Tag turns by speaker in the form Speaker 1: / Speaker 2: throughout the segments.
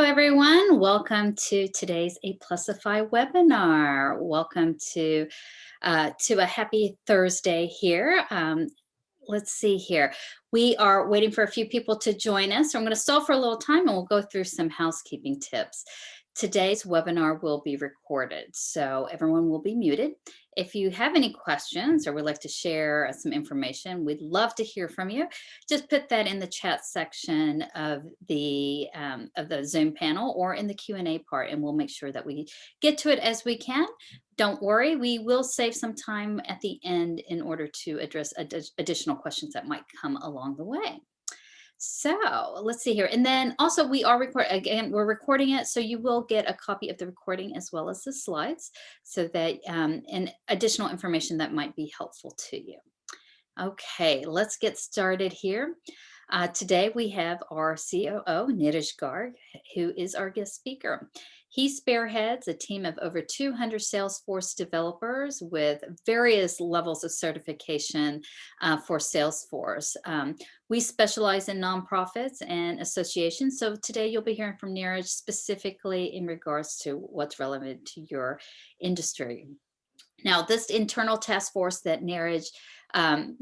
Speaker 1: everyone. Welcome to today's Aplusify webinar. Welcome to a happy Thursday here. Let's see here. We are waiting for a few people to join us. So I'm going to stall for a little time and we'll go through some housekeeping tips. Today's webinar will be recorded, so everyone will be muted. If you have any questions or would like to share some information, we'd love to hear from you. Just put that in the chat section of the Zoom panel or in the Q&A part, and we'll make sure that we get to it as we can. Don't worry, we will save some time at the end in order to address additional questions that might come along the way. So let's see here. And then also we are we're recording it, so you will get a copy of the recording as well as the slides, so that and additional information that might be helpful to you. Okay, let's get started here. Today we have our COO, Niraj Garg, who is our guest speaker. He spearheads a team of over 200 Salesforce developers with various levels of certification for Salesforce. We specialize in nonprofits and associations, so today you'll be hearing from Niraj specifically in regards to what's relevant to your industry. Now, this internal task force that Niraj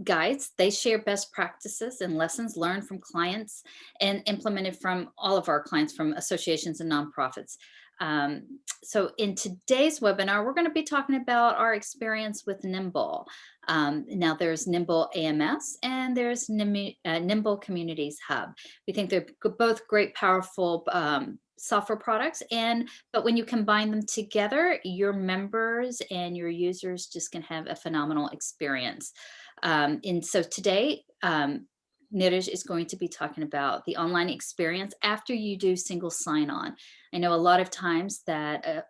Speaker 1: guides, they share best practices and lessons learned from clients and implemented from all of our clients from associations and nonprofits. So in today's webinar, we're going to be talking about our experience with Nimble. Now there's Nimble AMS and there's Nimble Communities Hub. We think they're both great, powerful software products, but when you combine them together, your members and your users just can have a phenomenal experience. And so today, Niraj is going to be talking about the online experience after you do single sign-on. I know a lot of times that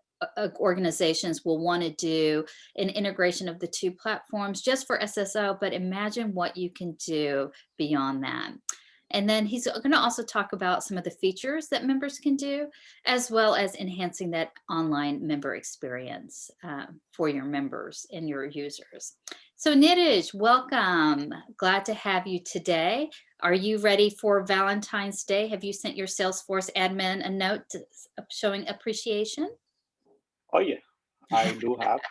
Speaker 1: organizations will want to do an integration of the two platforms just for SSO, but imagine what you can do beyond that. And then he's going to also talk about some of the features that members can do, as well as enhancing that online member experience for your members and your users. So Niraj, welcome. Glad to have you today. Are you ready for Valentine's Day? Have you sent your Salesforce admin a note showing appreciation?
Speaker 2: Oh yeah, I do have.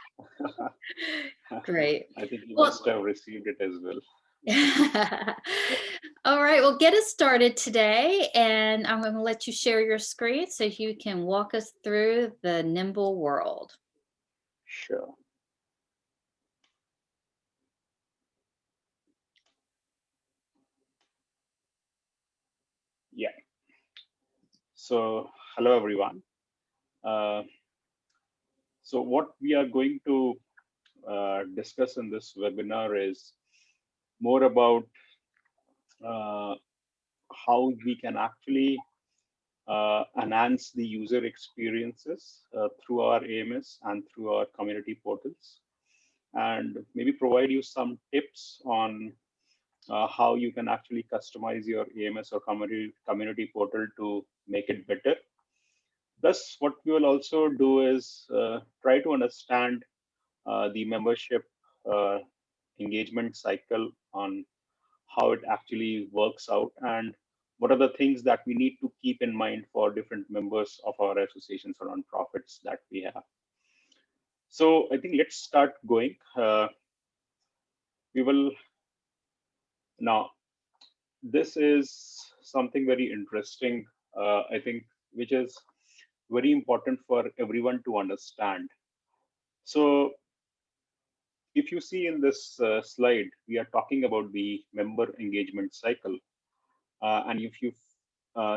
Speaker 1: Great.
Speaker 2: I think you must have received it as well.
Speaker 1: All right, well, get us started today, and I'm going to let you share your screen so you can walk us through the Nimble world.
Speaker 2: Sure. Yeah. So, hello everyone. So what we are going to discuss in this webinar is more about how we can actually enhance the user experiences through our AMS and through our community portals, and maybe provide you some tips on how you can actually customize your AMS or community portal to make it better. Thus, what we will also do is try to understand the membership engagement cycle, on how it actually works out, and what are the things that we need to keep in mind for different members of our associations or nonprofits that we have. So I think let's start going. We will now, this is something very interesting, I think, which is very important for everyone to understand. So if you see in this slide, we are talking about the member engagement cycle. And if you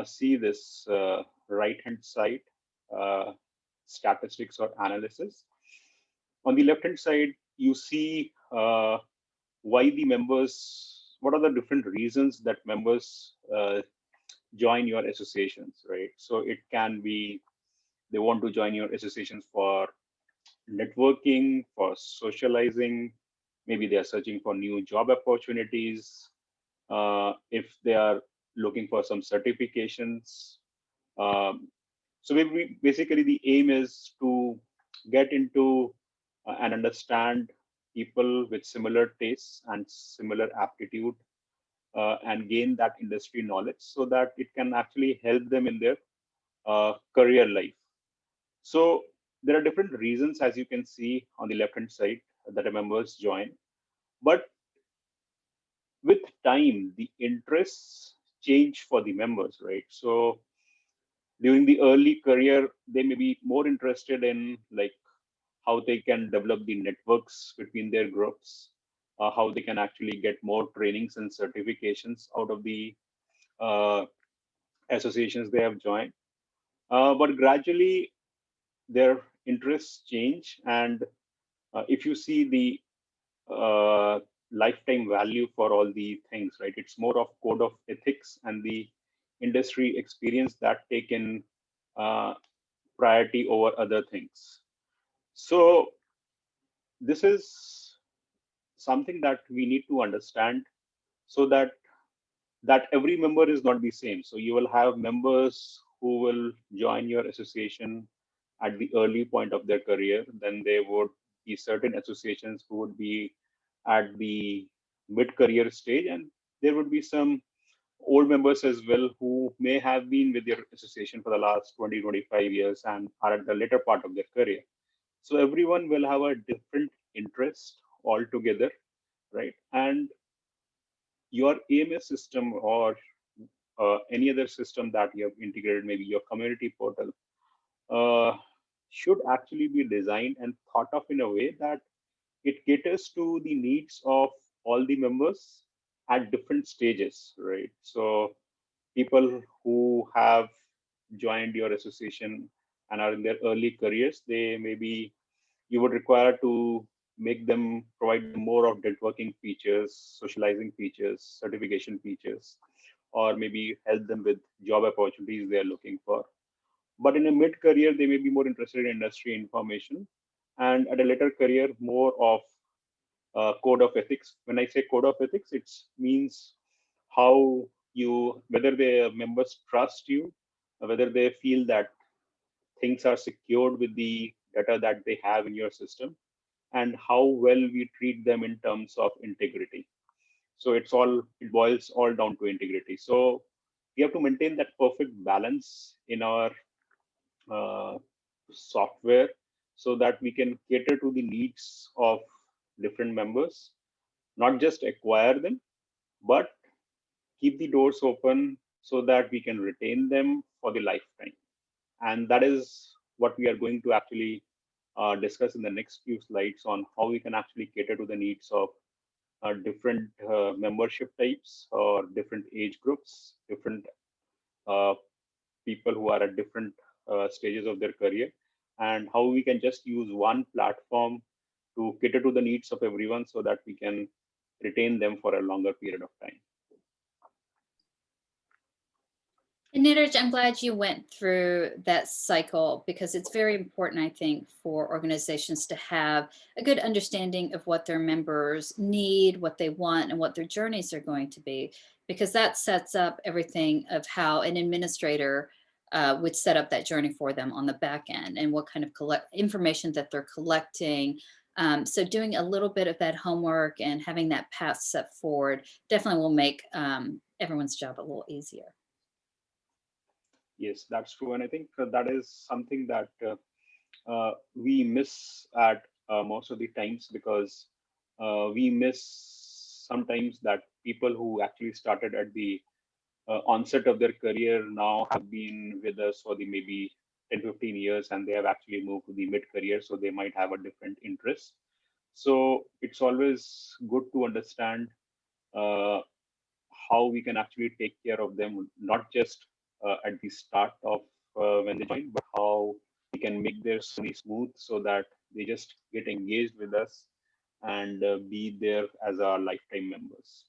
Speaker 2: see this right-hand side, statistics or analysis, on the left-hand side, you see why the members, what are the different reasons that members join your associations, right? So it can be they want to join your associations for networking, for socializing, maybe they are searching for new job opportunities, if they are looking for some certifications. So basically the aim is to get into and understand people with similar tastes and similar aptitude, and gain that industry knowledge so that it can actually help them in their career life. So there are different reasons, as you can see on the left-hand side, that the members join. But with time, the interests change for the members, right? So during the early career, they may be more interested in like how they can develop the networks between their groups, how they can actually get more trainings and certifications out of the uh, associations they have joined. But gradually, their interests change, and if you see the lifetime value for all the things, right? It's more of code of ethics and the industry experience that take in priority over other things. So this is something that we need to understand, so that every member is not the same. So you will have members who will join your association at the early point of their career. Then there would be certain associations who would be at the mid-career stage, and there would be some old members as well who may have been with your association for the last 20, 25 years and are at the later part of their career. So everyone will have a different interest altogether, right? And your AMS system or any other system that you have integrated, maybe your community portal, uh, should actually be designed and thought of in a way that it caters to the needs of all the members at different stages, right? So people who have joined your association and are in their early careers, they maybe you would require to make them provide them more of networking features, socializing features, certification features, or maybe help them with job opportunities they're looking for. But in a mid-career, they may be more interested in industry information, and at a later career, more of code of ethics. When I say code of ethics, it means how you, whether the members trust you, whether they feel that things are secured with the data that they have in your system, and how well we treat them in terms of integrity. So it boils all down to integrity. So we have to maintain that perfect balance in our uh, software, so that we can cater to the needs of different members, not just acquire them, but keep the doors open so that we can retain them for the lifetime. And that is what we are going to actually discuss in the next few slides, on how we can actually cater to the needs of different membership types or different age groups, different uh, people who are at different stages of their career, and how we can just use one platform to cater to the needs of everyone so that we can retain them for a longer period of time.
Speaker 1: And Neeraj, I'm glad you went through that cycle, because it's very important, I think, for organizations to have a good understanding of what their members need, what they want, and what their journeys are going to be, because that sets up everything of how an administrator would set up that journey for them on the back end, and what kind of information that they're collecting. So doing a little bit of that homework and having that path set forward definitely will make everyone's job a little easier.
Speaker 2: Yes, that's true. And I think that is something that we miss at most of the times, because we miss sometimes that people who actually started at the onset of their career now have been with us for the maybe 10, 15 years, and they have actually moved to the mid-career, so they might have a different interest. So it's always good to understand uh, how we can actually take care of them, not just at the start of when they join, but how we can make their journey smooth so that they just get engaged with us and be there as our lifetime members.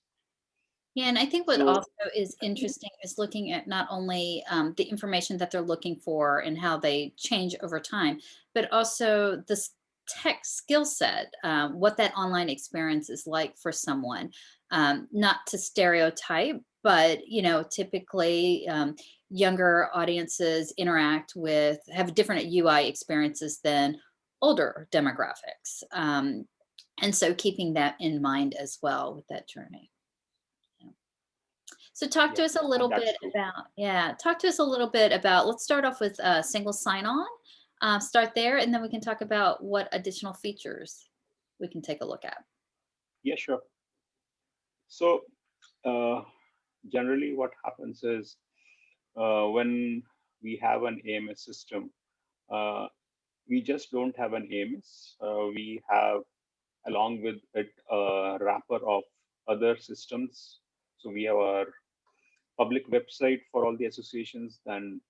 Speaker 1: Yeah, and I think what
Speaker 2: So
Speaker 1: also is interesting is looking at not only the information that they're looking for and how they change over time, but also the tech skill set, what that online experience is like for someone. Not to stereotype, but typically younger audiences have different UI experiences than older demographics, and so keeping that in mind as well with that journey. So talk to
Speaker 2: Yeah,
Speaker 1: us a little
Speaker 2: that's
Speaker 1: bit
Speaker 2: true.
Speaker 1: about, yeah, talk to us a little bit about, let's start off with single sign-on. Start there, and then we can talk about what additional features we can take a look at.
Speaker 2: Yeah, sure. So uh, generally what happens is when we have an AMS system, uh, we just don't have an AMS. We have, along with it, a wrapper of other systems. So we have our public website for all the associations, then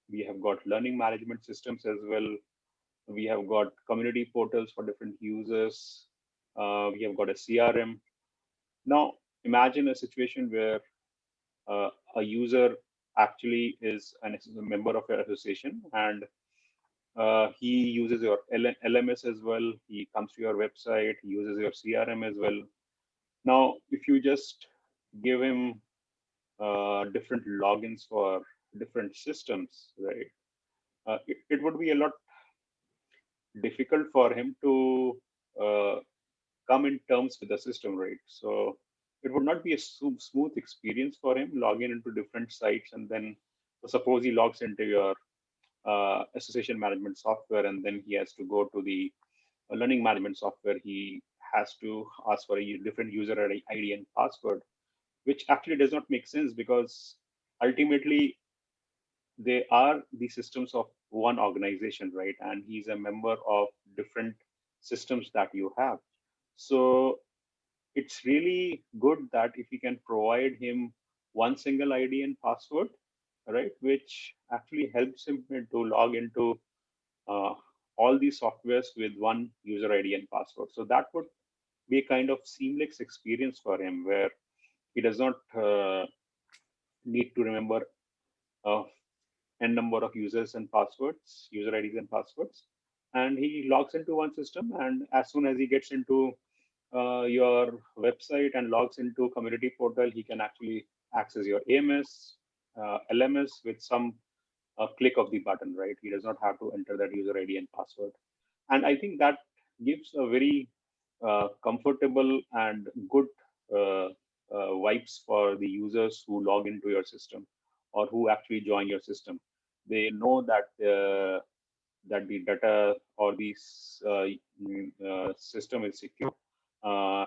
Speaker 2: we have got learning management systems as well. We have got community portals for different users. We have got a CRM. Now, imagine a situation where a user actually is a member of your association, and he uses your LMS as well. He comes to your website, he uses your CRM as well. Now, if you just give him different logins for different systems, right? It would be a lot difficult for him to uh, come in terms with the system, right? So it would not be a smooth experience for him logging into different sites, and then suppose he logs into your association management software, and then he has to go to the learning management software. He has to ask for a different user ID and password, which actually does not make sense, because ultimately they are the systems of one organization, right? And he's a member of different systems that you have. So it's really good that if we can provide him one single ID and password, right, which actually helps him to log into uh, all these softwares with one user ID and password. So that would be a kind of seamless experience for him, where he does not need to remember uh, n number of users and passwords, user IDs and passwords, and he logs into one system. And as soon as he gets into your website and logs into community portal, he can actually access your AMS, LMS with some click of the button, right? He does not have to enter that user ID and password. And I think that gives a very comfortable and good uh, vibes for the users who log into your system or who actually join your system. They know that that the data or the system is secure.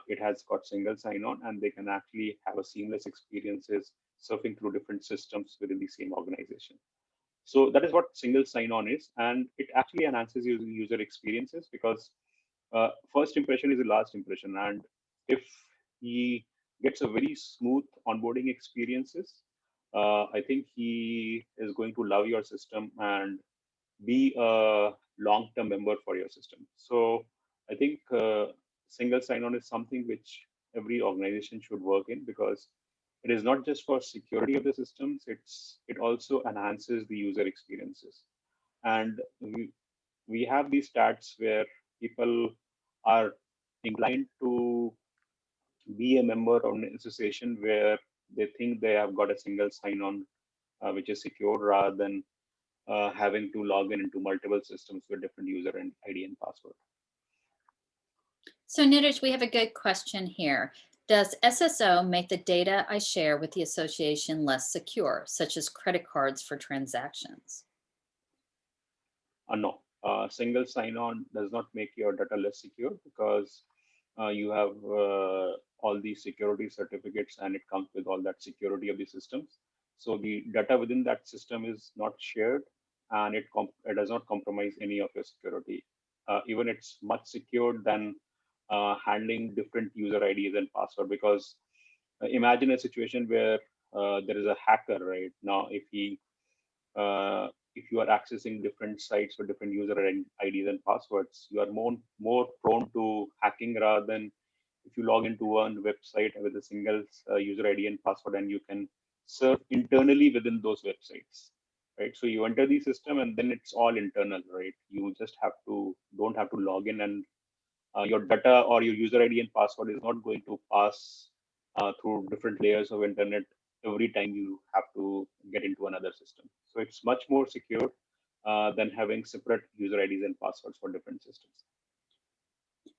Speaker 2: It has got single sign-on, and they can actually have a seamless experiences surfing through different systems within the same organization. So that is what single sign-on is, and it actually enhances user experiences, because first impression is the last impression. And if he gets a very smooth onboarding experiences, I think he is going to love your system and be a long-term member for your system. So I think single sign-on is something which every organization should work in, because it is not just for security of the systems, it also enhances the user experiences. And we have these stats where people are inclined to be a member of an association where they think they have got a single sign-on which is secure, rather than having to log in into multiple systems with different user and ID and password.
Speaker 1: So Nitish, we have a good question here. Does SSO make the data I share with the association less secure, such as credit cards for transactions?
Speaker 2: No, single sign-on does not make your data less secure, because you have all these security certificates, and it comes with all that security of the systems. So the data within that system is not shared, and it does not compromise any of your security. Even it's much secured than handling different user IDs and password, because imagine a situation where there is a hacker right now. If you are accessing different sites with different user IDs and passwords, you are more prone to hacking, rather than if you log into one website with a single user ID and password, and you can serve internally within those websites, right? So you enter the system, and then it's all internal, right? You just don't have to log in, and your data or your user ID and password is not going to pass through different layers of internet every time you have to get into another system. So it's much more secure than having separate user IDs and passwords for different systems.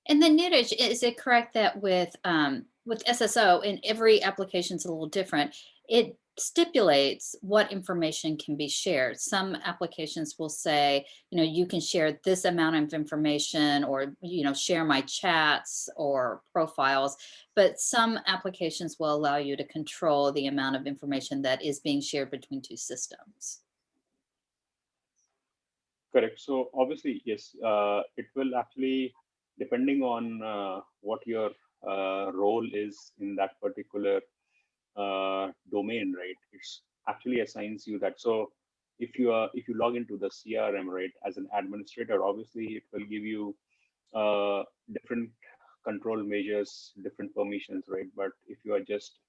Speaker 1: And then Nitish, is it correct that with SSO, and every application is a little different, it stipulates what information can be shared. Some applications will say, you can share this amount of information, or, share my chats or profiles. But some applications will allow you to control the amount of information that is being shared between two systems.
Speaker 2: Correct. So obviously, yes, it will actually, depending on what your role is in that particular domain, right? It's actually assigns you that. So if you log into the CRM, right, as an administrator, obviously it will give you different control measures, different permissions, right? But if you are just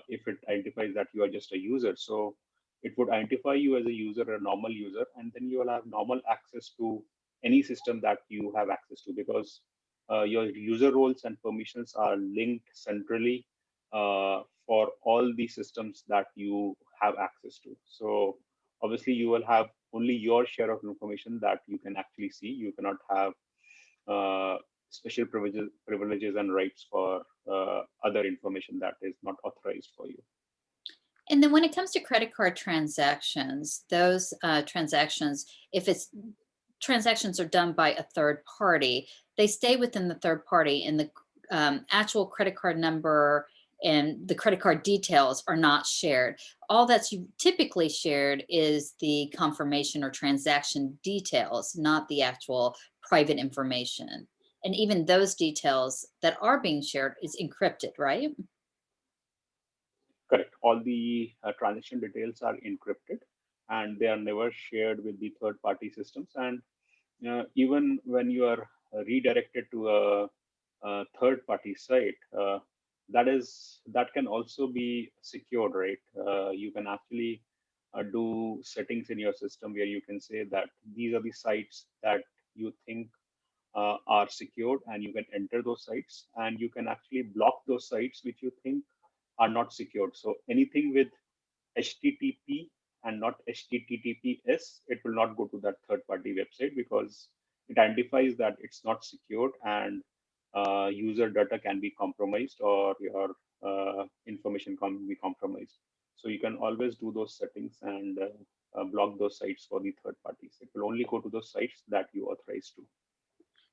Speaker 2: if it identifies that you are just a user, so it would identify you as a user, a normal user, and then you will have normal access to any system that you have access to, because your user roles and permissions are linked centrally for all the systems that you have access to. So obviously you will have only your share of information that you can actually see. You cannot have uh, special privileges and rights for other information that is not authorized for you.
Speaker 1: And then when it comes to credit card transactions, those transactions, if it's transactions are done by a third party, they stay within the third party, and the actual credit card number and the credit card details are not shared. All that's typically shared is the confirmation or transaction details, not the actual private information. And even those details that are being shared is encrypted, right?
Speaker 2: Correct. All the transaction details are encrypted and they are never shared with the third party systems. And even when you are redirected to a third party site, that can also be secured, right? You can actually do settings in your system where you can say that these are the sites that you think are secured, and you can enter those sites, and you can actually block those sites which you think are not secured. So anything with HTTP and not HTTPS, it will not go to that third party website, because it identifies that it's not secured, and user data can be compromised, or your information can be compromised. So you can always do those settings and block those sites for the third parties. It will only go to those sites that you authorize to.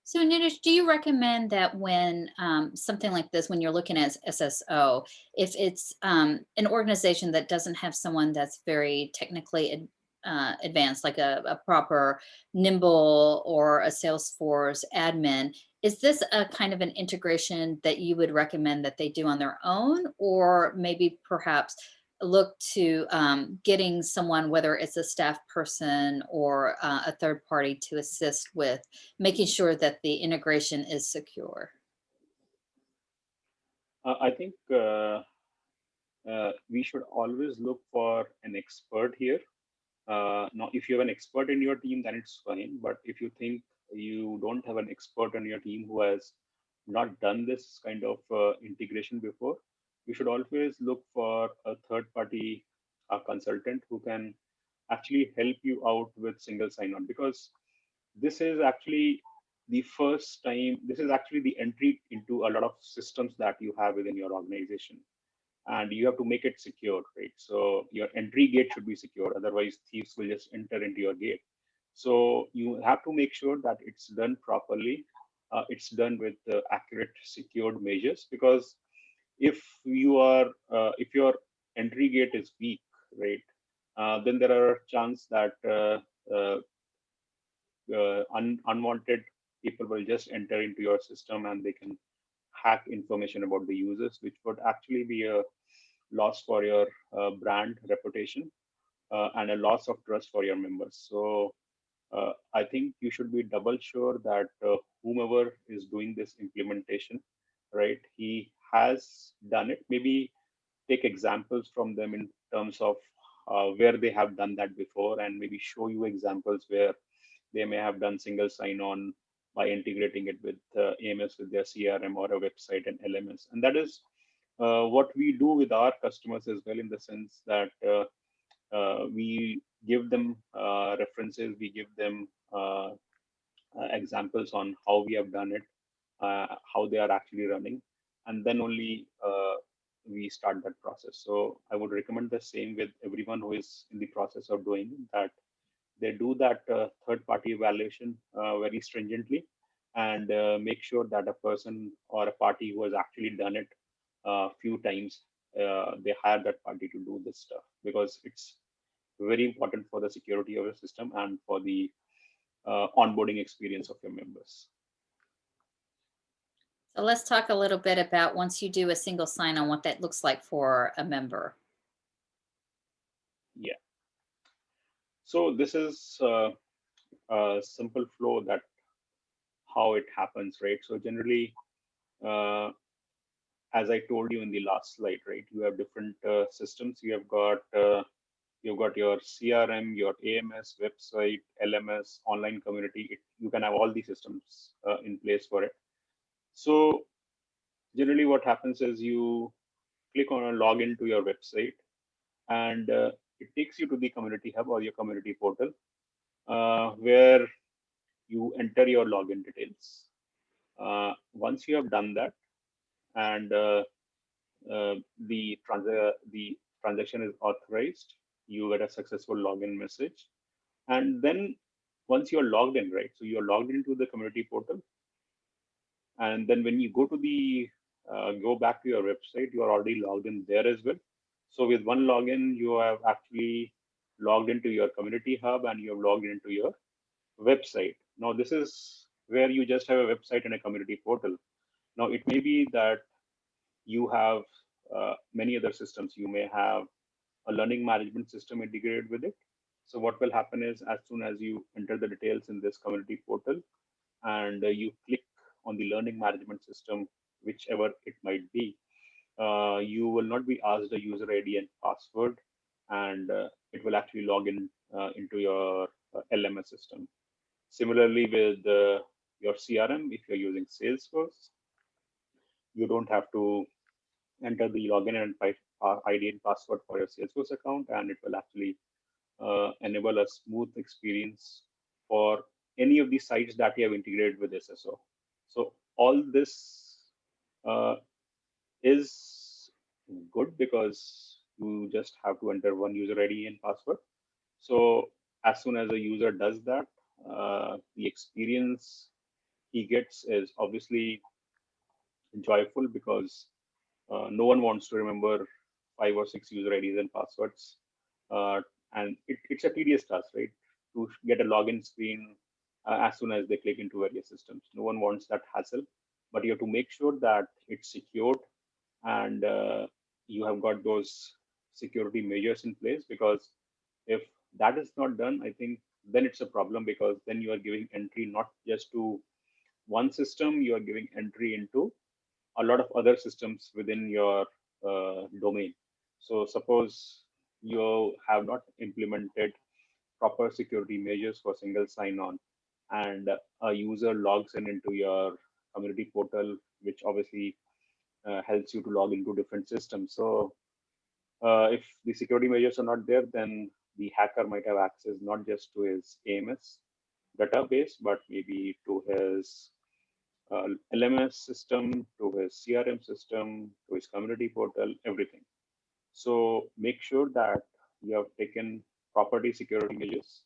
Speaker 1: So, Nitish, do you recommend that when something like this, when you're looking at SSO, if it's an organization that doesn't have someone that's very technically advanced, like a proper Nimble or a Salesforce admin, is this a kind of an integration that you would recommend that they do on their own, or maybe perhaps look to getting someone, whether it's a staff person or a third party, to assist with making sure that the integration is secure?
Speaker 2: I think we should always look for an expert here. Now, if you have an expert in your team, then it's fine. But if you think you don't have an expert on your team who has not done this kind of integration before, you should always look for a third party consultant who can actually help you out with single sign on, because this is actually the first time, this is actually the entry into a lot of systems that you have within your organization, and you have to make it secure, right? So your entry gate should be secure, otherwise thieves will just enter into your gate. So you have to make sure that it's done properly. It's done with accurate secured measures, because if if your entry gate is weak, right, then there are a chance that unwanted people will just enter into your system, and they can hack information about the users, which would actually be a loss for your brand reputation, and a loss of trust for your members. So I think you should be double sure that whomever is doing this implementation, right, he has done it. Maybe take examples from them in terms of where they have done that before, and maybe show you examples where they may have done single sign-on by integrating it with AMS, with their CRM or a website and LMS. And that is what we do with our customers as well, in the sense that we give them references, we give them examples on how we have done it, how they are actually running, and then only we start that process. So I would recommend the same with everyone who is in the process of doing that. They do that third-party evaluation very stringently, and make sure that a person or a party who has actually done it a few times, they hire that party to do this stuff, because it's very important for the security of the system and for the onboarding experience of your members.
Speaker 1: So let's talk a little bit about once you do a single sign-on, what that looks like for a member.
Speaker 2: Yeah. So this is a simple flow that how it happens, right? So generally, uh, as I told you in the last slide, right, you have different systems. You've got your CRM, your AMS, website, LMS, online community. You can have all these systems in place for it. So generally, what happens is you click on a login to your website, and it takes you to the community hub or your community portal, where you enter your login details. Once you have done that, and the transaction is authorized, you get a successful login message. And then once you're logged in, right, so you're logged into the community portal, and then when you go to the go back to your website, you are already logged in there as well. So with one login, you have actually logged into your community hub and you have logged into your website. Now this is where you just have a website and a community portal. Now it may be that you have many other systems. You may have a learning management system integrated with it. So what will happen is, as soon as you enter the details in this community portal, and you click on the learning management system, whichever it might be, you will not be asked a user ID and password, and it will actually log in into your LMS system. Similarly, with your CRM, if you're using Salesforce, you don't have to enter the login and ID and password for your Salesforce account, and it will actually enable a smooth experience for any of the sites that you have integrated with SSO. So all this uh, is good because you just have to enter one user ID and password. So as soon as a user does that, the experience he gets is obviously joyful, because no one wants to remember 5 or 6 user IDs and passwords. And it's a tedious task, right? To get a login screen as soon as they click into various systems. No one wants that hassle, but you have to make sure that it's secured, and you have got those security measures in place, because if that is not done, I think then it's a problem, because then you are giving entry not just to one system, you are giving entry into a lot of other systems within your domain. So suppose you have not implemented proper security measures for single sign-on, and a user logs in into your community portal, which obviously helps you to log into different systems. So if the security measures are not there, then the hacker might have access not just to his AMS database, but maybe to his LMS system, to his CRM system, to his community portal, everything. So make sure that you have taken property security measures,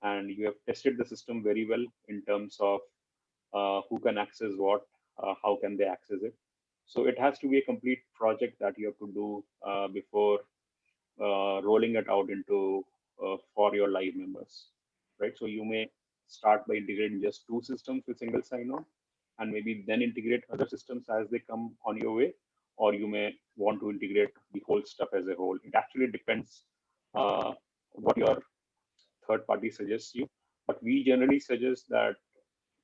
Speaker 2: and you have tested the system very well in terms of who can access what, how can they access it. So it has to be a complete project that you have to do before rolling it out into for your live members, right? So you may start by integrating just 2 systems with single sign-on, and maybe then integrate other systems as they come on your way, or you may want to integrate the whole stuff as a whole. It actually depends what your third party suggests you, but we generally suggest that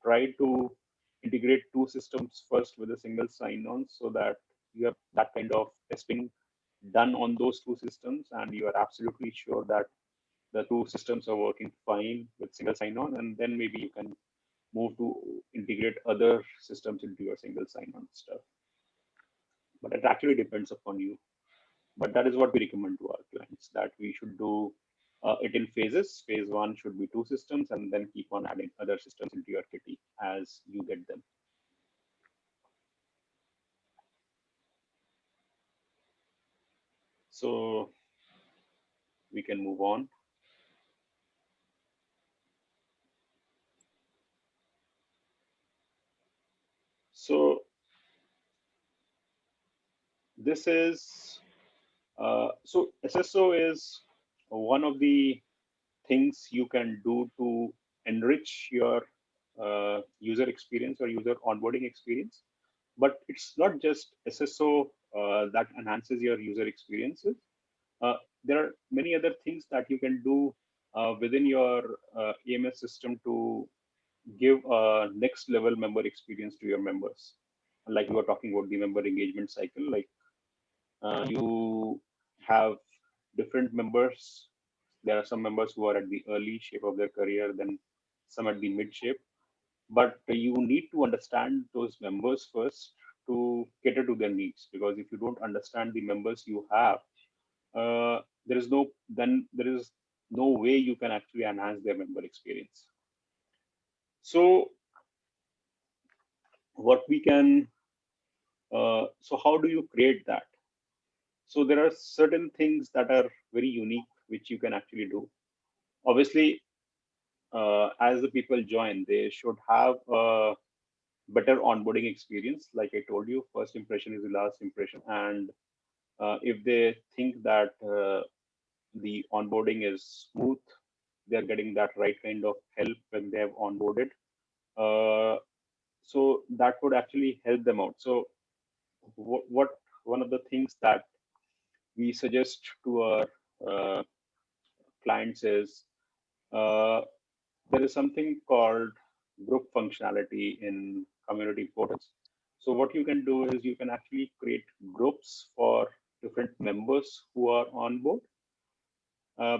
Speaker 2: try to integrate 2 systems first with a single sign-on, so that you have that kind of testing done on those 2 systems, and you are absolutely sure that the 2 systems are working fine with single sign-on, and then maybe you can move to integrate other systems into your single sign-on stuff. But it actually depends upon you. But that is what we recommend to our clients, that we should do it in phases. Phase 1 should be 2 systems, and then keep on adding other systems into your kitty as you get them. So we can move on. So this is, so SSO is one of the things you can do to enrich your user experience or user onboarding experience. But it's not just SSO that enhances your user experiences. Uh, there are many other things that you can do within your AMS system to give a next level member experience to your members. Like we were talking about the member engagement cycle, like you have different members. There are some members who are at the early shape of their career, then some at the mid shape. But you need to understand those members first to cater to their needs. Because if you don't understand the members you have, there is no way you can actually enhance their member experience. So what we can, so how do you create that? So there are certain things that are very unique which you can actually do. Obviously, as the people join, they should have a better onboarding experience. Like I told you, first impression is the last impression. And if they think that the onboarding is smooth, they're getting that right kind of help when they have onboarded. Uh, so that would actually help them out. So what one of the things that we suggest to our uh, clients is uh, there is something called group functionality in community portals. So what you can do is you can actually create groups for different members who are on board.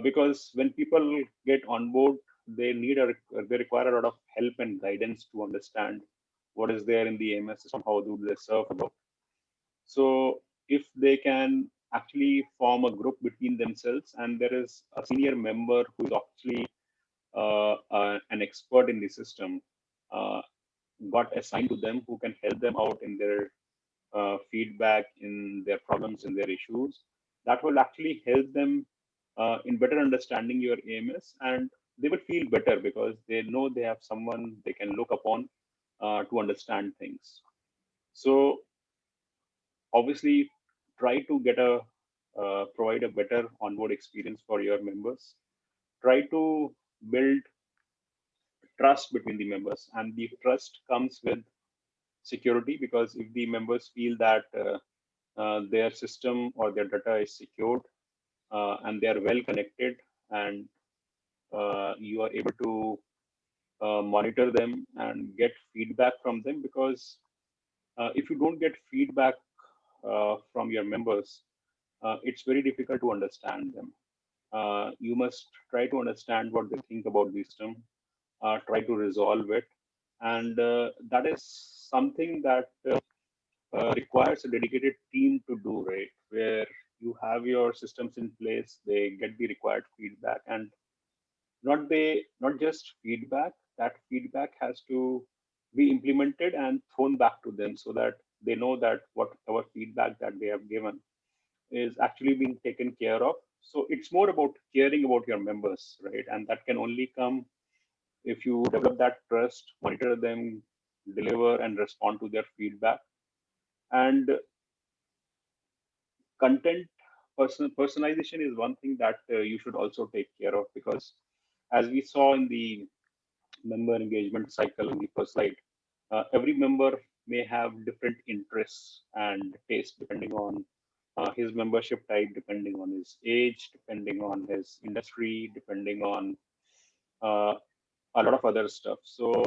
Speaker 2: Because when people get on board, they they require a lot of help and guidance to understand what is there in the AMS system, how do they serve about. So if they can actually form a group between themselves, and there is a senior member who is actually an expert in the system, uh, got assigned to them, who can help them out in their feedback, in their problems, in their issues, that will actually help them in better understanding your AMS, and they will feel better because they know they have someone they can look upon to understand things. So obviously, try to get a provide a better onboard experience for your members. Try to build trust between the members, and the trust comes with security, because if the members feel that their system or their data is secured and they are well connected, and you are able to monitor them and get feedback from them. Because if you don't get feedback from your members, it's very difficult to understand them. You must try to understand what they think about the system, try to resolve it. And that is something that requires a dedicated team to do, right? Where you have your systems in place, they get the required feedback, and not just feedback. That feedback has to be implemented and thrown back to them, so that they know that whatever feedback that they have given is actually being taken care of. So it's more about caring about your members, right? And that can only come if you develop that trust, monitor them, deliver and respond to their feedback. And content personalization is one thing that you should also take care of, because as we saw in the member engagement cycle in the first slide, every member may have different interests and tastes depending on his membership type, depending on his age, depending on his industry, depending on uh, a lot of other stuff. So,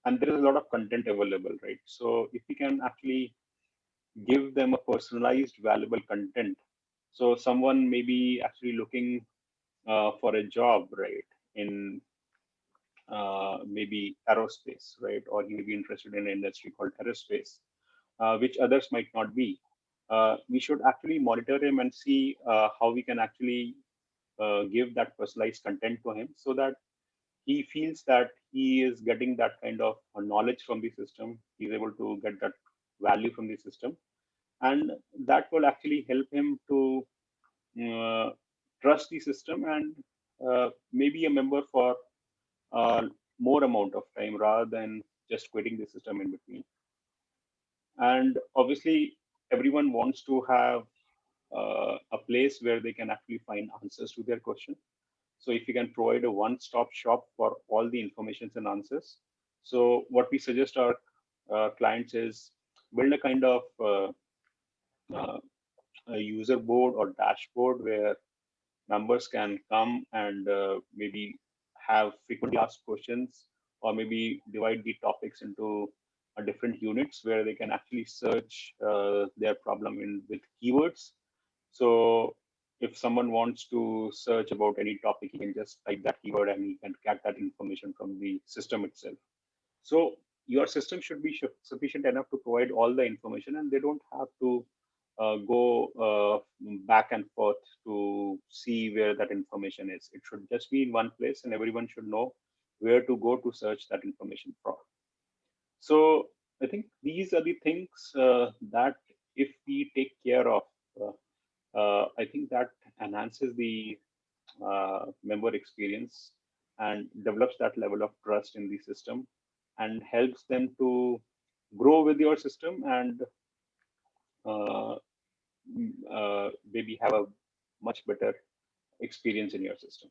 Speaker 2: and there is a lot of content available, right? So if we can actually give them a personalized, valuable content. So someone may be actually looking for a job, right, in maybe aerospace, right, or he may be interested in an industry called aerospace, which others might not be. We should actually monitor him and see how we can actually give that personalized content to him, so that he feels that he is getting that kind of knowledge from the system. He's able to get that value from the system, and that will actually help him to trust the system and maybe a member for more amount of time rather than just quitting the system in between. And obviously, everyone wants to have a place where they can actually find answers to their question. So if you can provide a one-stop shop for all the informations and answers. So what we suggest our clients is build a kind of uh, a user board or dashboard where members can come and maybe have frequently asked questions, or maybe divide the topics into different units where they can actually search their problem with keywords. So if someone wants to search about any topic, he can just type that keyword and he can get that information from the system itself. So your system should be sufficient enough to provide all the information, and they don't have to go back and forth to see where that information is. It should just be in one place, and everyone should know where to go to search that information from. So I think these are the things that if we take care of, I think that enhances the member experience and develops that level of trust in the system and helps them to grow with your system and uh, maybe have a much better experience in your system.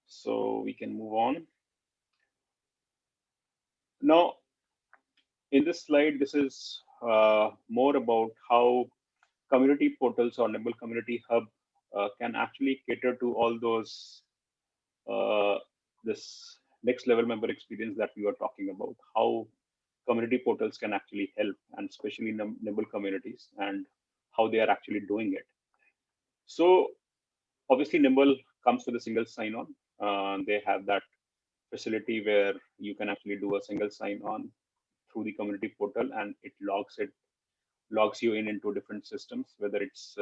Speaker 2: So we can move on. Now, in this slide, this is more about how community portals or Nimble Community Hub can actually cater to all those this next level member experience that we were talking about. How community portals can actually help, and especially Nimble communities, and how they are actually doing it. So obviously, Nimble comes with a single sign-on. They have that facility where you can actually do a single sign-on through the community portal, and it logs you in into different systems, whether it's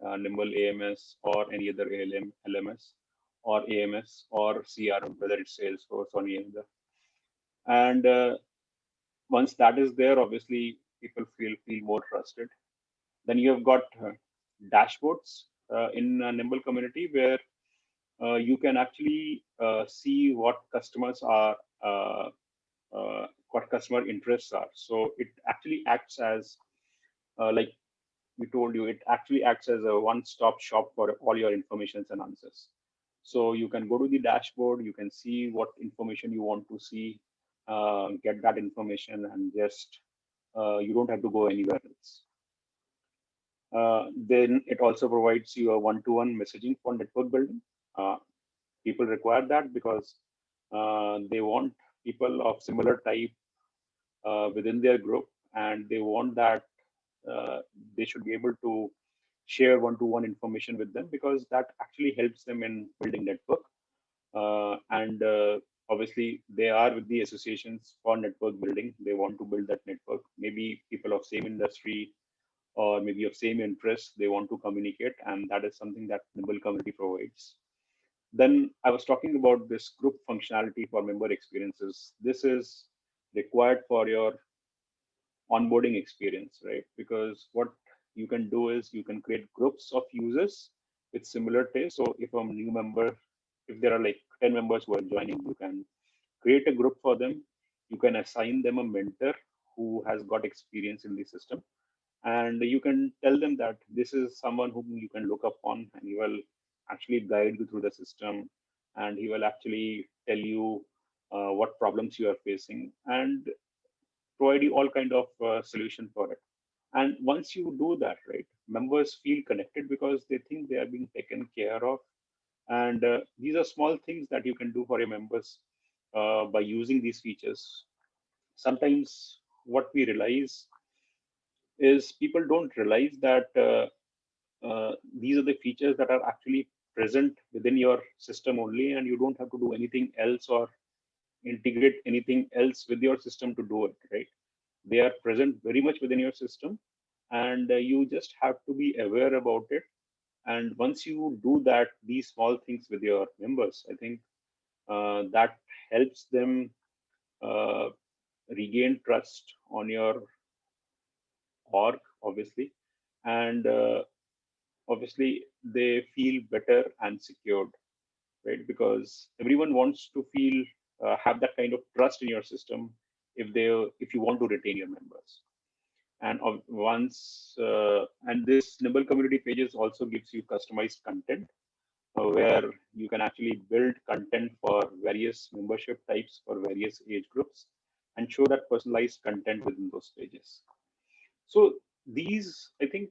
Speaker 2: Nimble AMS or any other LMS or AMS or CRM, whether it's Salesforce or any other. And once that is there, obviously people feel more trusted. Then you have got dashboards in Nimble community where you can actually see what customer interests are. So it actually acts as like we told you, it actually acts as a one-stop shop for all your informations and answers. So you can go to the dashboard, you can see what information you want to see, get that information, and just you don't have to go anywhere else. Then it also provides you a one-to-one messaging for network building. People require that because they want people of similar type within their group, and they want that they should be able to share one-to-one information with them, because that actually helps them in building network. And obviously, they are with the associations for network building. They want to build that network. Maybe people of same industry or maybe of same interest, they want to communicate, and that is something that Nimble Community provides. Then I was talking about this group functionality for member experiences. This is required for your onboarding experience, right? Because what you can do is you can create groups of users with similar tastes. So if a new member, if there are like 10 members who are joining, you can create a group for them. You can assign them a mentor who has got experience in the system. And you can tell them that this is someone whom you can look upon, and he will actually guide you through the system, and he will actually tell you what problems you are facing and provide you all kind of solution for it. And once you do that, right, members feel connected because they think they are being taken care of. And these are small things that you can do for your members by using these features. Sometimes what we realize is people don't realize that these are the features that are actually present within your system only, and you don't have to do anything else or integrate anything else with your system to do it, right? They are present very much within your system, and you just have to be aware about it. And once you do that, these small things with your members, I think that helps them regain trust on your org, obviously, and obviously they feel better and secured, right? Because everyone wants to feel have that kind of trust in your system if you want to retain your members. And and this Nimble community pages also gives you customized content where you can actually build content for various membership types for various age groups and show that personalized content within those pages. So these, I think,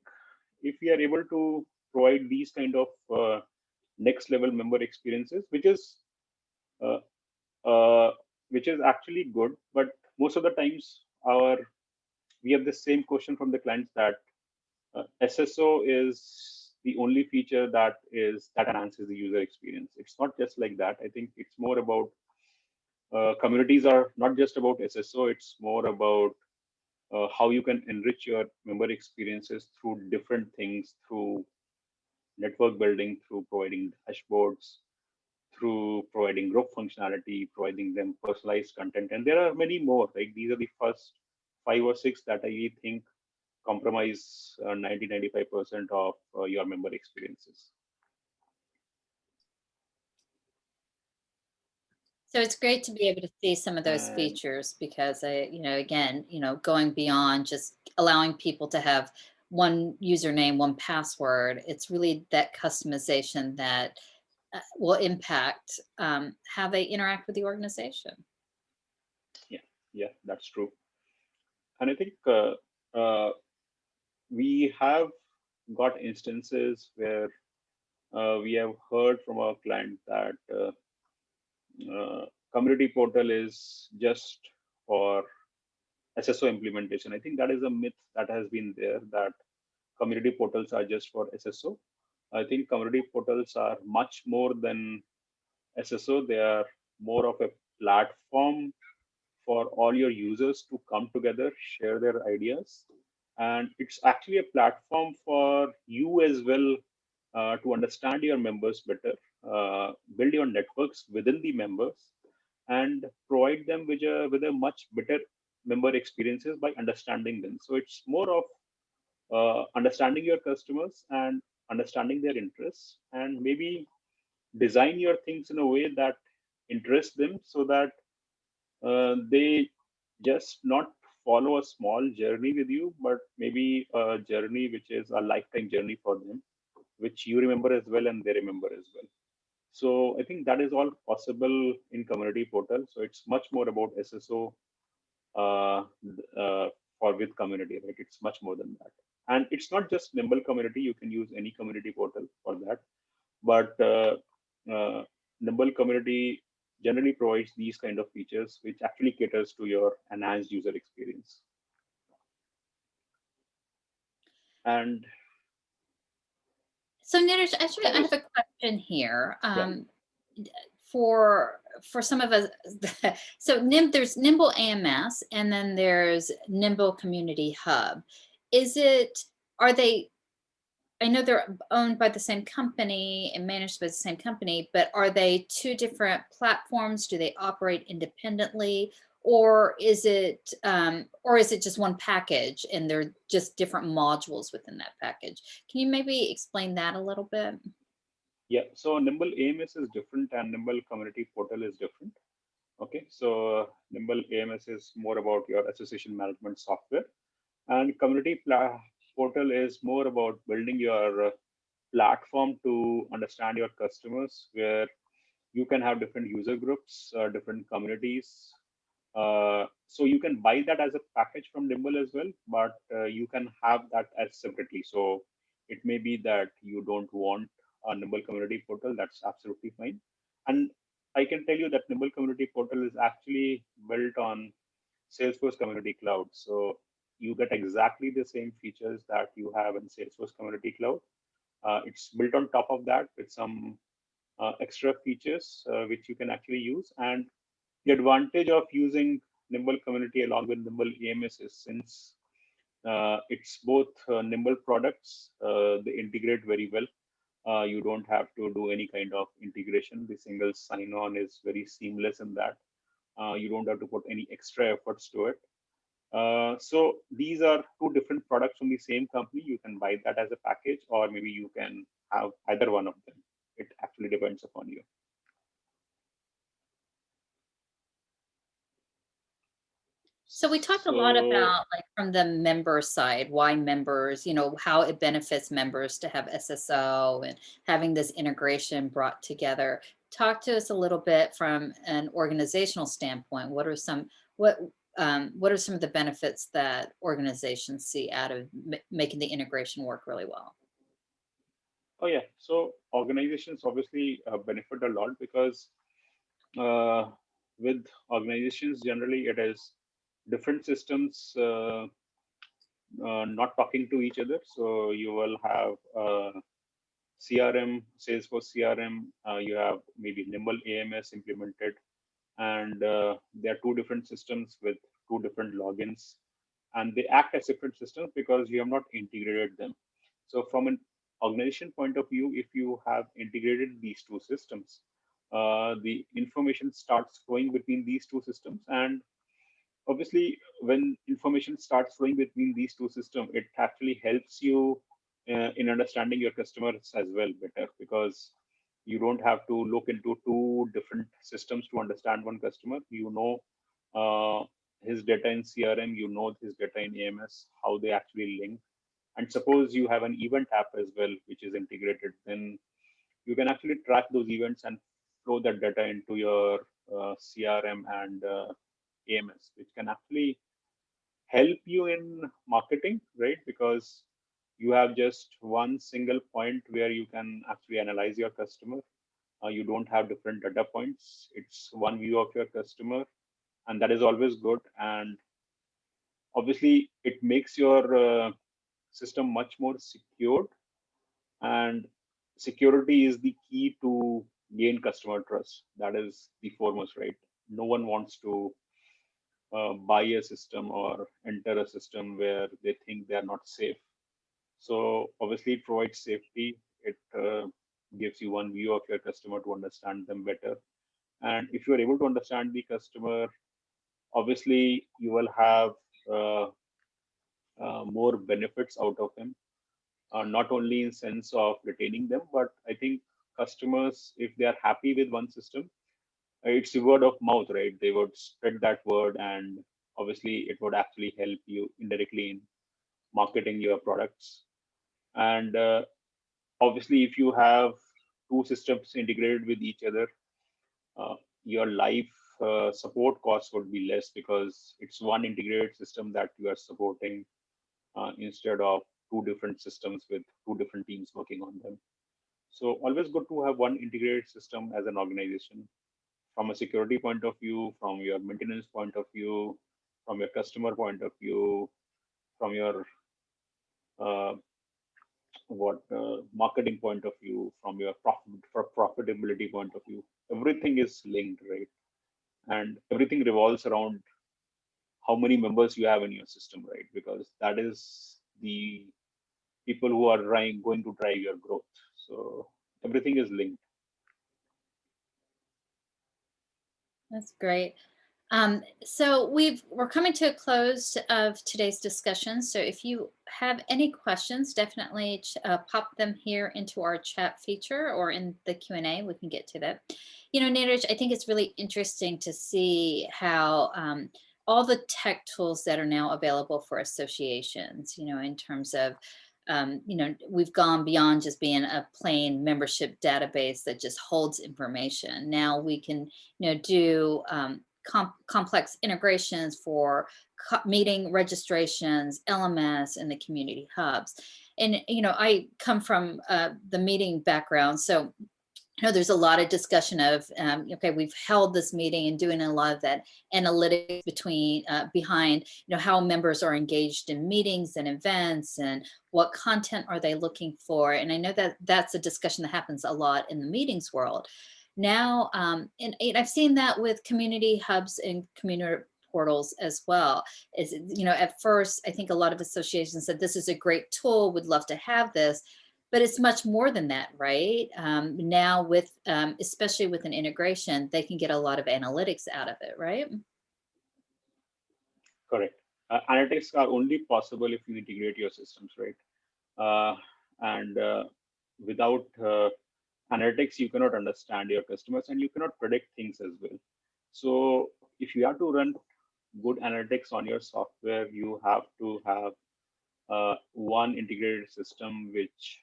Speaker 2: if we are able to provide these kind of next level member experiences, uh, which is actually good, but most of the times we have the same question from the clients that SSO is the only feature that enhances the user experience. It's not just like that. I think it's more about communities are not just about SSO. It's more about how you can enrich your member experiences through different things, through network building, through providing dashboards, through providing group functionality, providing them personalized content. And there are many more. Like these are the first 5 or 6 that I think compromise 90-95% of your member experiences.
Speaker 1: So it's great to be able to see some of those features because again, going beyond just allowing people to have one username, one password, it's really that customization that will impact how they interact with the organization.
Speaker 2: Yeah, that's true. And I think we have got instances where we have heard from our client that community portal is just for SSO implementation. I think that is a myth that has been there, that community portals are just for SSO. I think community portals are much more than SSO. They are more of a platform for all your users to come together, share their ideas. And it's actually a platform for you as well to understand your members better, build your networks within the members, and provide them with a much better member experiences by understanding them. So it's more of understanding your customers and understanding their interests, and maybe design your things in a way that interests them, so that they just not follow a small journey with you, but maybe a journey which is a lifetime journey for them, which you remember as well and they remember as well. So I think that is all possible in community portal. So it's much more about SSO uh, for with community, right? It's much more than that. And it's not just Nimble community. You can use any community portal for that. But Nimble community generally provides these kind of features, which actually caters to your enhanced user experience. And
Speaker 1: so Neeraj, actually, I have a question here. For some of us, so there's Nimble AMS, and then there's Nimble Community Hub. Are they, I know they're owned by the same company and managed by the same company, but are they two different platforms? Do they operate independently? Or is it just one package and they're just different modules within that package? Can you maybe explain that a little bit?
Speaker 2: yeah, so Nimble AMS is different and Nimble Community Portal is different. Okay, so Nimble AMS is more about your association management software, and Community Portal is more about building your platform to understand your customers, where you can have different user groups, different communities. So you can buy that as a package from Nimble as well, but you can have that as separately. So it may be that you don't want a Nimble community portal. That's absolutely fine. And I can tell you that Nimble community portal is actually built on Salesforce Community Cloud. So you get exactly the same features that you have in Salesforce Community Cloud. It's built on top of that with some extra features which you can actually use. And the advantage of using Nimble Community along with Nimble AMS is, since it's both Nimble products, they integrate very well. You don't have to do any kind of integration. The single sign-on is very seamless in that. You don't have to put any extra efforts to it. So these are two different products from the same company. You can buy that as a package, or maybe you can have either one of them. It actually depends upon you.
Speaker 1: So we talked a lot
Speaker 2: So
Speaker 1: about, like, from the member side, why members, how it benefits members to have SSO and having this integration brought together. Talk to us a little bit from an organizational standpoint. What are some of the benefits that organizations see out of making the integration work really well?
Speaker 2: oh yeah, so organizations obviously benefit a lot because uh, with organizations generally it is different systems not talking to each other. So you will have CRM, Salesforce CRM, you have maybe Nimble AMS implemented, and there are two different systems with two different logins, and they act as different systems because you have not integrated them. So from an organization point of view, if you have integrated these two systems, the information starts flowing between these two systems, and obviously when information starts flowing between these two systems, it actually helps you in understanding your customers as well better, because you don't have to look into two different systems to understand one customer. You know his data in CRM, you know his data in AMS, how they actually link. And suppose you have an event app as well which is integrated, then you can actually track those events and flow that data into your CRM and AMS, which can actually help you in marketing, right? Because you have just one single point where you can actually analyze your customer. You don't have different data points. It's one view of your customer, and that is always good. And obviously, it makes your system much more secured. And security is the key to gain customer trust. That is the foremost, right? No one wants to buy a system or enter a system where they think they are not safe. So obviously, it provides safety. It gives you one view of your customer to understand them better. And if you are able to understand the customer, obviously you will have uh, more benefits out of them. Not only in sense of retaining them, but I think customers, if they are happy with one system, it's the word of mouth, right? They would spread that word, and obviously it would actually help you indirectly in marketing your products. And obviously, if you have two systems integrated with each other, your life support costs would be less because it's one integrated system that you are supporting instead of two different systems with two different teams working on them. So always good to have one integrated system as an organization, from a security point of view, from your maintenance point of view, from your customer point of view, from your uh, marketing point of view, from your profitability point of view. Everything is linked, right? And everything revolves around how many members you have in your system, right? Because that is the people who are going to drive your growth. So everything is linked.
Speaker 1: That's great. So we're coming to a close of today's discussion. So if you have any questions, definitely pop them here into our chat feature or in the Q&A. We can get to that. Neeraj, I think it's really interesting to see how all the tech tools that are now available for associations, in terms of we've gone beyond just being a plain membership database that just holds information. Now we can, do complex integrations for meeting registrations, LMS, and the community hubs. And I come from the meeting background, so there's a lot of discussion of okay, we've held this meeting and doing a lot of that analytics behind how members are engaged in meetings and events and what content are they looking for. And I know that that's a discussion that happens a lot in the meetings world now. And I've seen that with community hubs and community portals as well. At first I think a lot of associations said this is a great tool, would love to have this. But it's much more than that, right? Now with, especially with an integration, they can get a lot of analytics out of it, right?
Speaker 2: Correct. Analytics are only possible if you integrate your systems, right? And without analytics, you cannot understand your customers and you cannot predict things as well. So if you have to run good analytics on your software, you have to have one integrated system which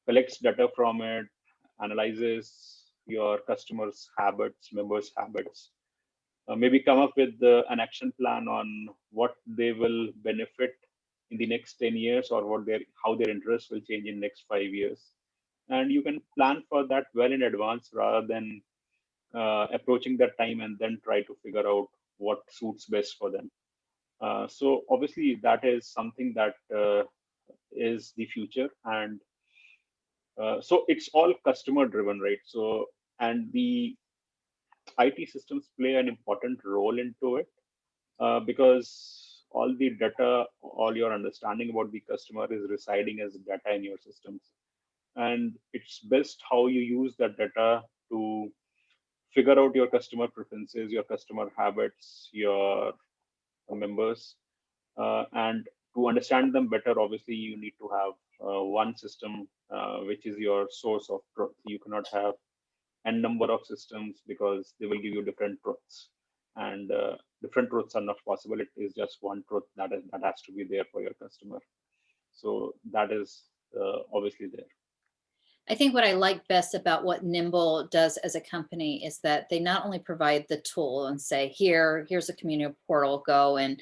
Speaker 2: collects data from it, analyzes your customers' habits, members' habits, maybe come up with an action plan on what they will benefit in the next 10 years or what their how their interests will change in next 5 years. And you can plan for that well in advance rather than approaching that time and then try to figure out what suits best for them. So obviously that is something that is the future, and so it's all customer driven, right? So and the IT systems play an important role into it because all the data, all your understanding about the customer is residing as data in your systems, and it's best how you use that data to figure out your customer preferences, your customer habits, your members, and to understand them better, obviously you need to have one system which is your source of truth. You cannot have n number of systems because they will give you different truths, and different truths are not possible. It is just one truth that has to be there for your customer. So that is obviously there.
Speaker 1: I think what I like best about what Nimble does as a company is that they not only provide the tool and say, here's a community portal, go and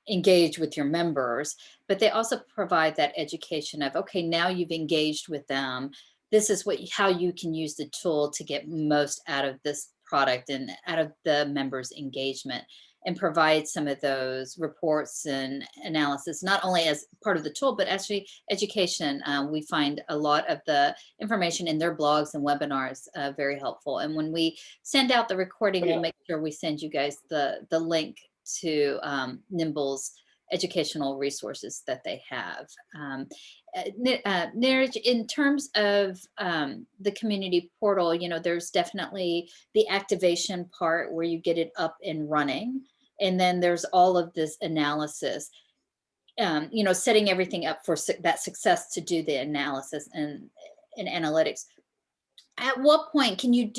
Speaker 1: engage with your members, but they also provide that education of, okay, now you've engaged with them. This is how you can use the tool to get most out of this product and out of the members' engagement, and provide some of those reports and analysis, not only as part of the tool, but actually education. We find a lot of the information in their blogs and webinars very helpful. And when we send out the recording,
Speaker 2: Oh,
Speaker 1: we'll
Speaker 2: yeah.
Speaker 1: make sure we send you guys the link to Nimble's educational resources that they have. Neeraj, in terms of the community portal, there's definitely the activation part where you get it up and running. And then there's all of this analysis, setting everything up for that success to do the analysis and analytics. At what point can you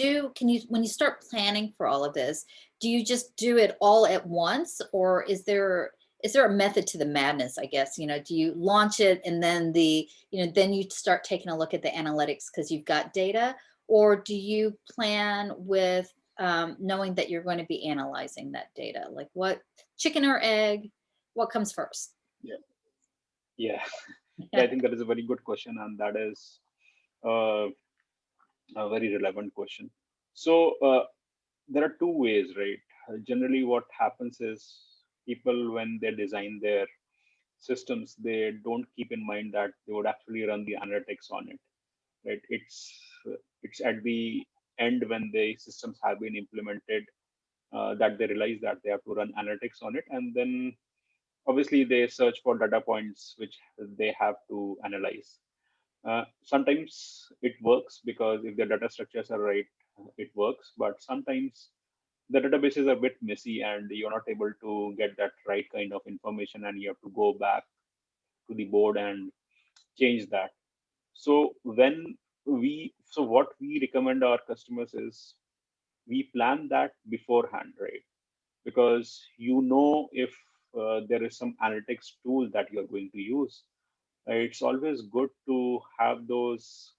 Speaker 1: when you start planning for all of this, do you just do it all at once, or is there a method to the madness, I guess? Do you launch it and then then you start taking a look at the analytics because you've got data, or do you plan with knowing that you're going to be analyzing that data? Like, what, chicken or egg, what comes first?
Speaker 2: Yeah, yeah. Yeah, I think that is a very good question, and that is uh, a very relevant question. So there are two ways, right? Generally, what happens is people, when they design their systems, they don't keep in mind that they would actually run the analytics on it, right? It's at the end when the systems have been implemented that they realize that they have to run analytics on it, and then obviously they search for data points which they have to analyze. Sometimes it works because if the data structures are right, it works. But sometimes the database is a bit messy and you're not able to get that right kind of information, and you have to go back to the board and change that. So what we recommend our customers is we plan that beforehand, right? Because if there is some analytics tool that you're going to use, it's always good to have those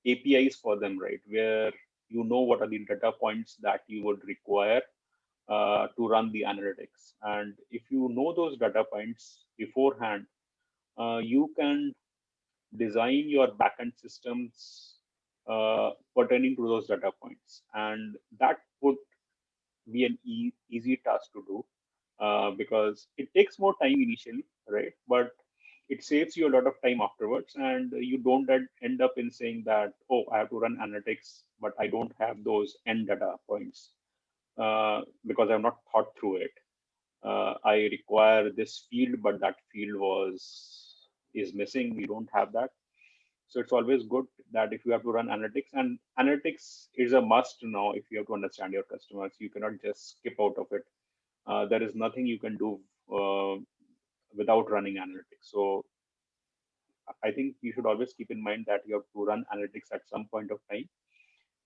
Speaker 2: APIs for them, right? Where you know what are the data points that you would require to run the analytics. And if you know those data points beforehand, you can design your backend systems pertaining to those data points. And that would be an easy task to do because it takes more time initially, right? But it saves you a lot of time afterwards, and you don't end up in saying that, oh, I have to run analytics, but I don't have those end data points because I've not thought through it. I require this field, but that field was is missing. We don't have that. So it's always good that if you have to run analytics, and analytics is a must now if you have to understand your customers. You cannot just skip out of it. There is nothing you can do without running analytics. So I think you should always keep in mind that you have to run analytics at some point of time.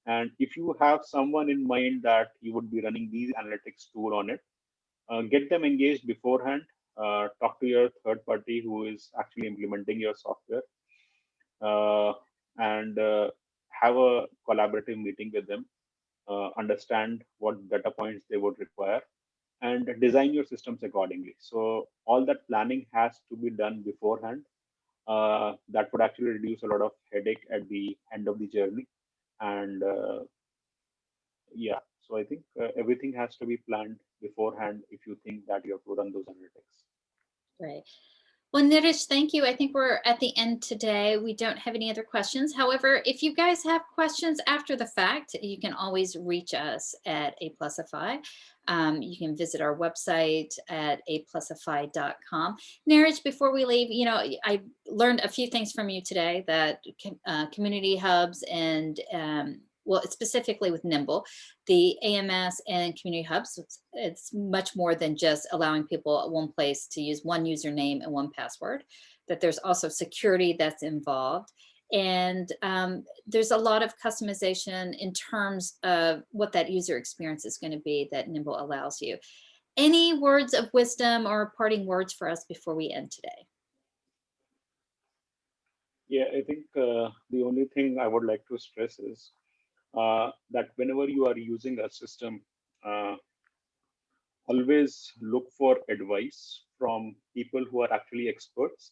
Speaker 2: And if you have someone in mind that you would be running these analytics tool on it, get them engaged beforehand. Talk to your third party who is actually implementing your software, and have a collaborative meeting with them. Understand what data points they would require, and design your systems accordingly. So all that planning has to be done beforehand. That would actually reduce a lot of headache at the end of the journey. And yeah, so I think everything has to be planned beforehand if you think that you have to run those analytics.
Speaker 1: Right. Well, Nitish, thank you. I think we're at the end today. We don't have any other questions. However, if you guys have questions after the fact, you can always reach us at Aplusify. You can visit our website at aplusify.com. Neeraj, before we leave, you know, I learned a few things from you today, that community hubs and well, specifically with Nimble, the AMS and community hubs, it's much more than just allowing people at one place to use one username and one password, that there's also security that's involved. And there's a lot of customization in terms of what that user experience is going to be that Nimble allows you. Any words of wisdom or parting words for us before we end today?
Speaker 2: Yeah, I think the only thing I would like to stress is that whenever you are using a system, always look for advice from people who are actually experts,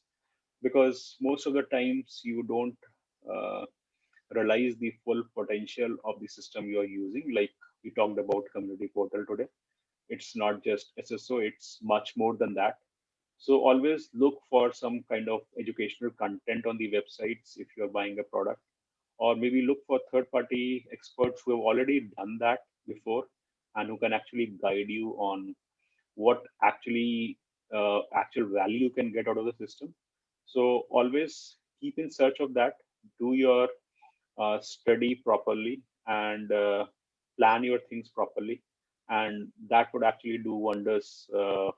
Speaker 2: because most of the times you don't realize the full potential of the system you are using. Like we talked about community portal today, it's not just SSO, it's much more than that. So always look for some kind of educational content on the websites if you're buying a product, or maybe look for third-party experts who have already done that before and who can actually guide you on what actually actual value you can get out of the system. So always keep in search of that. Do your study properly, and plan your things properly, and that would actually do wonders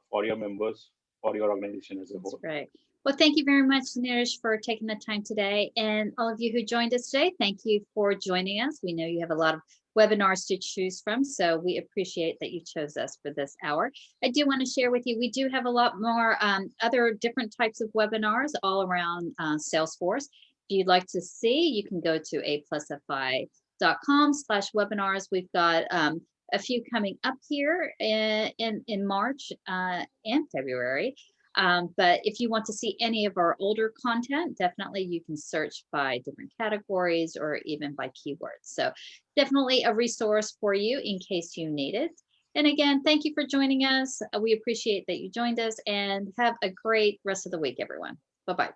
Speaker 2: for your members, for your organization as a whole.
Speaker 1: That's great. Well, thank you very much, Neeraj, for taking the time today. And all of you who joined us today, thank you for joining us. We know you have a lot of webinars to choose from, so we appreciate that you chose us for this hour. I do want to share with you, we do have a lot more other different types of webinars all around Salesforce. If you'd like to see, you can go to aplusify.com/webinars. We've got a few coming up here in March and February. But if you want to see any of our older content, definitely you can search by different categories or even by keywords. So definitely a resource for you in case you need it. And again, thank you for joining us. We appreciate that you joined us, and have a great rest of the week, everyone. Bye-bye.